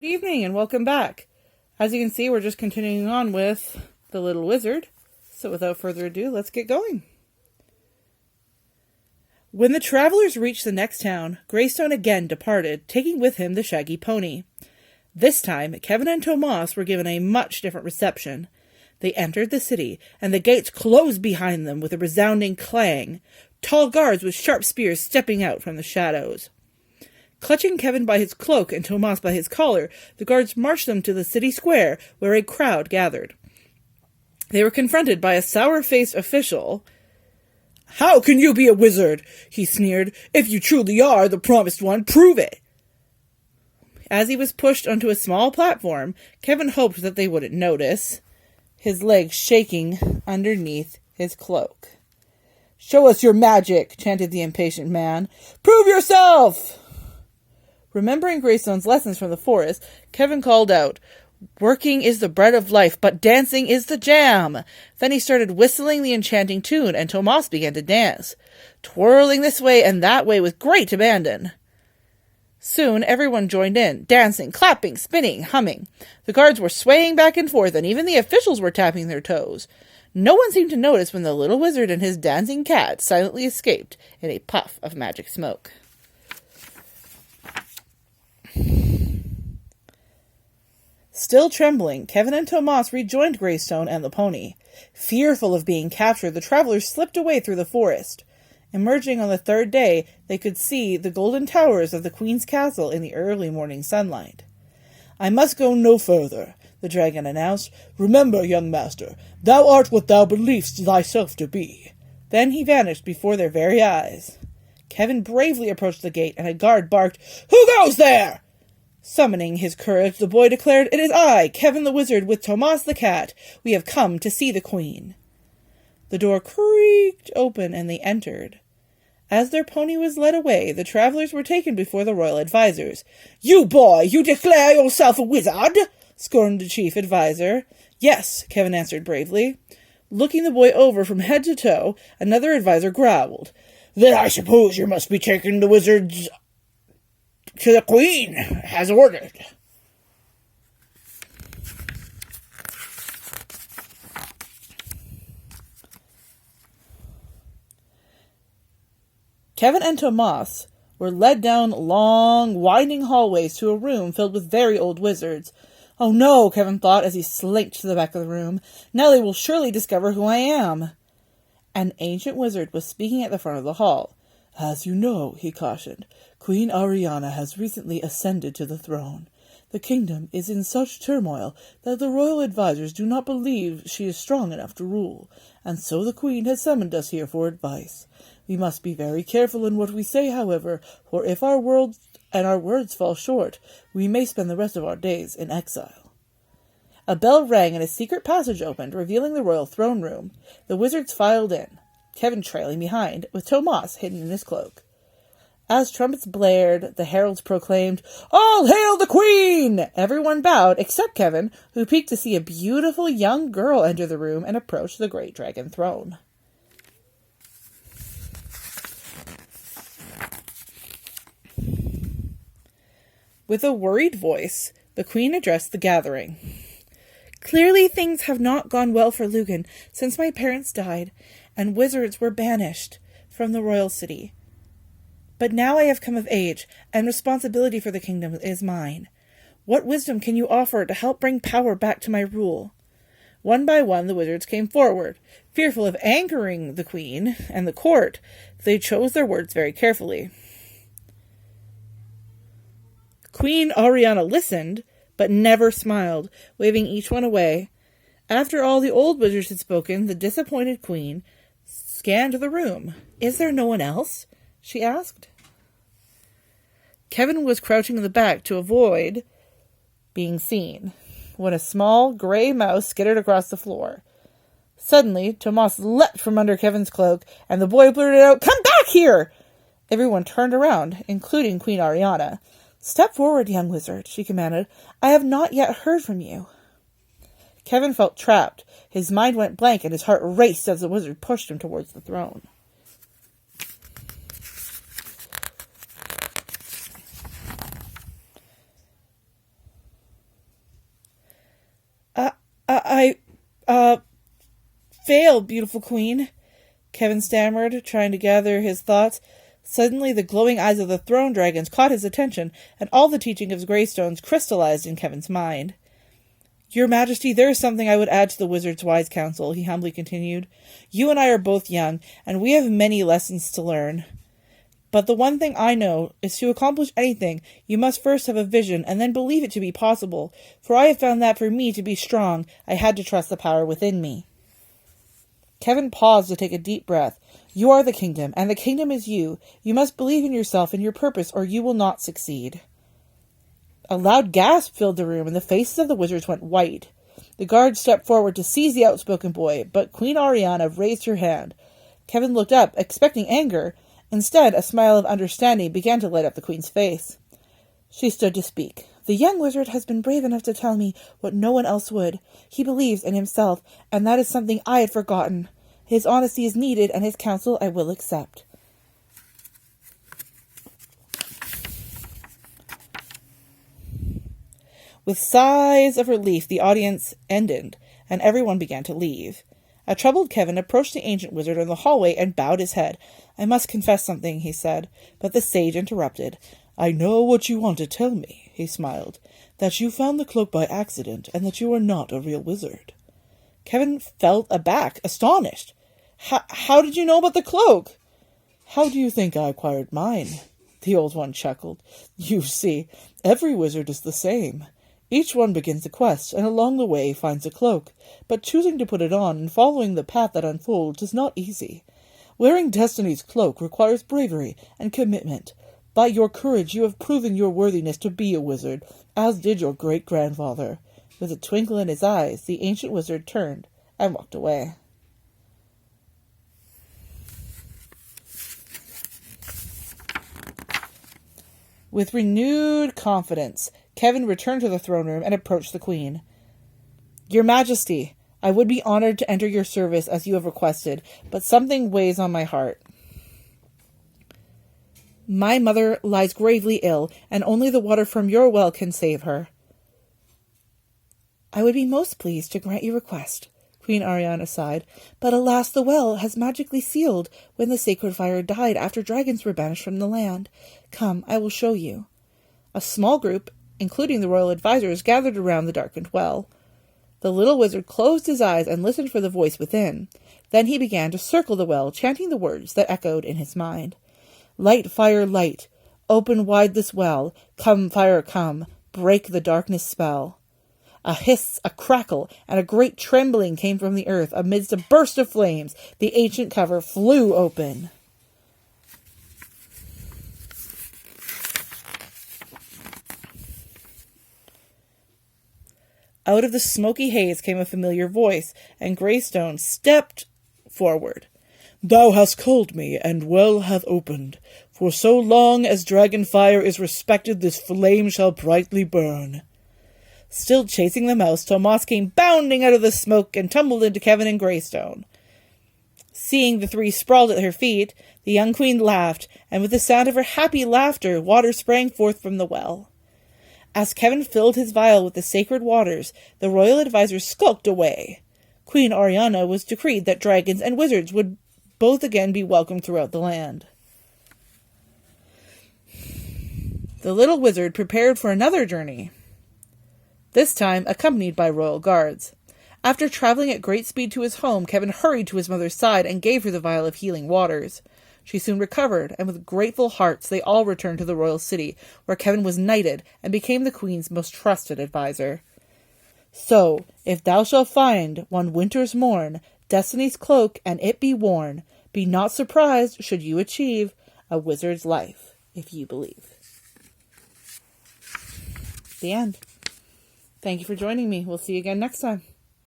Good evening and welcome back. As you can see, we're just continuing on with The Little Wizard. So without further ado, let's get going. When the travelers reached the next town, Greystone again departed, taking with him the shaggy pony. This time, Kevin and Tomas were given a much different reception. They entered the city, and the gates closed behind them with a resounding clang, tall guards with sharp spears stepping out from the shadows. Clutching Kevin by his cloak and Tomas by his collar, the guards marched them to the city square, where a crowd gathered. They were confronted by a sour-faced official. "How can you be a wizard?" he sneered. "If you truly are the promised one, prove it." As he was pushed onto a small platform, Kevin hoped that they wouldn't notice, his legs shaking underneath his cloak. "Show us your magic," chanted the impatient man. "Prove yourself!" Remembering Greystone's lessons from the forest, Kevin called out, "Working is the bread of life, but dancing is the jam." Then he started whistling the enchanting tune, and Tomas began to dance, twirling this way and that way with great abandon. Soon everyone joined in, dancing, clapping, spinning, humming. The guards were swaying back and forth, and even the officials were tapping their toes. No one seemed to notice when the little wizard and his dancing cat silently escaped in a puff of magic smoke. Still trembling, Kevin and Tomas rejoined Greystone and the pony. Fearful of being captured, the travelers slipped away through the forest. Emerging on the third day, they could see the golden towers of the Queen's castle in the early morning sunlight. "I must go no further," the dragon announced. "Remember, young master, thou art what thou believest thyself to be." Then he vanished before their very eyes. Kevin bravely approached the gate, and a guard barked, "Who goes there?" Summoning his courage, the boy declared, "It is I, Kevin the Wizard, with Tomas the cat. We have come to see the Queen." The door creaked open, and they entered. As their pony was led away, the travelers were taken before the royal advisors. "You boy, you declare yourself a wizard?" scorned the chief advisor. "Yes," Kevin answered bravely. Looking the boy over from head to toe, another advisor growled, "Then I suppose you must be taking the wizards to the Queen has ordered." Kevin and Tomas were led down long, winding hallways to a room filled with very old wizards. "Oh no," Kevin thought as he slinked to the back of the room. "Now they will surely discover who I am." An ancient wizard was speaking at the front of the hall. "As you know," he cautioned, "Queen Ariana has recently ascended to the throne. The kingdom is in such turmoil that the royal advisors do not believe she is strong enough to rule, and so the Queen has summoned us here for advice. We must be very careful in what we say, however, for if our words fall short, we may spend the rest of our days in exile." A bell rang and a secret passage opened, revealing the royal throne room. The wizards filed in, Kevin trailing behind, with Tomas hidden in his cloak. As trumpets blared, the heralds proclaimed, "All hail the Queen!" Everyone bowed, except Kevin, who peeked to see a beautiful young girl enter the room and approach the great dragon throne. With a worried voice, the Queen addressed the gathering. "Clearly things have not gone well for Lugan since my parents died, and wizards were banished from the royal city. But now I have come of age, and responsibility for the kingdom is mine. What wisdom can you offer to help bring power back to my rule?" One by one the wizards came forward. Fearful of angering the Queen and the court, they chose their words very carefully. Queen Ariana listened, but never smiled, waving each one away. After all the old wizards had spoken, the disappointed Queen scanned the room. "Is there no one else?" she asked. Kevin was crouching in the back to avoid being seen, when a small gray mouse skittered across the floor. Suddenly, Tomas leapt from under Kevin's cloak, and the boy blurted out, "Come back here!" Everyone turned around, including Queen Ariana. "Step forward, young wizard," she commanded. "I have not yet heard from you." Kevin felt trapped. His mind went blank, and his heart raced as the wizard pushed him towards the throne. I fail, beautiful queen, Kevin stammered, trying to gather his thoughts. Suddenly, the glowing eyes of the throne dragons caught his attention, and all the teaching of Greystones crystallized in Kevin's mind. Your Majesty, there is something I would add to the wizard's wise counsel, he humbly continued. You and I are both young, and we have many lessons to learn. But the one thing I know is to accomplish anything, you must first have a vision and then believe it to be possible, for I have found that for me to be strong, I had to trust the power within me. Kevin paused to take a deep breath. You are the kingdom, and the kingdom is you. You must believe in yourself and your purpose, or you will not succeed. A loud gasp filled the room, and the faces of the wizards went white. The guards stepped forward to seize the outspoken boy, but Queen Ariana raised her hand. Kevin looked up, expecting anger. Instead, a smile of understanding began to light up the queen's face. She stood to speak. The young wizard has been brave enough to tell me what no one else would. He believes in himself, and that is something I had forgotten. His honesty is needed, and his counsel I will accept. With sighs of relief, the audience ended, and everyone began to leave. A troubled Kevin approached the ancient wizard in the hallway and bowed his head. I must confess something, he said, but the sage interrupted. I know what you want to tell me, he smiled, that you found the cloak by accident, and that you are not a real wizard. Kevin felt aback, astonished. How did you know about the cloak? How do you think I acquired mine? The old one chuckled. You see, every wizard is the same. Each one begins a quest, and along the way finds a cloak, but choosing to put it on and following the path that unfolds is not easy. Wearing Destiny's cloak requires bravery and commitment. By your courage you have proven your worthiness to be a wizard, as did your great-grandfather. With a twinkle in his eyes, the ancient wizard turned and walked away. With renewed confidence, Kevin returned to the throne room and approached the queen. Your Majesty, I would be honored to enter your service as you have requested, but something weighs on my heart. My mother lies gravely ill, and only the water from your well can save her. I would be most pleased to grant your request, Queen Ariana sighed, but alas, the well has magically sealed when the sacred fire died after dragons were banished from the land. Come, I will show you. A small group, including the royal advisors, gathered around the darkened well. The little wizard closed his eyes and listened for the voice within. Then he began to circle the well, chanting the words that echoed in his mind. Light, fire, light, open wide this well, come, fire, come, break the darkness spell. A hiss, a crackle, and a great trembling came from the earth. Amidst a burst of flames, the ancient cover flew open. Out of the smoky haze came a familiar voice, and Greystone stepped forward. Thou hast called me, and well hath opened. For so long as dragon fire is respected, this flame shall brightly burn. Still chasing the mouse, Tomas came bounding out of the smoke and tumbled into Kevin and Greystone. Seeing the three sprawled at her feet, the young queen laughed, and with the sound of her happy laughter, water sprang forth from the well. As Kevin filled his vial with the sacred waters, the royal advisors skulked away. Queen Ariana was decreed that dragons and wizards would both again be welcomed throughout the land. The little wizard prepared for another journey, this time accompanied by royal guards. After traveling at great speed to his home, Kevin hurried to his mother's side and gave her the vial of healing waters. She soon recovered, and with grateful hearts they all returned to the royal city, where Kevin was knighted and became the queen's most trusted adviser. So, if thou shalt find, one winter's morn, Destiny's cloak, and it be worn, be not surprised should you achieve a wizard's life, if you believe. The end. Thank you for joining me. We'll see you again next time.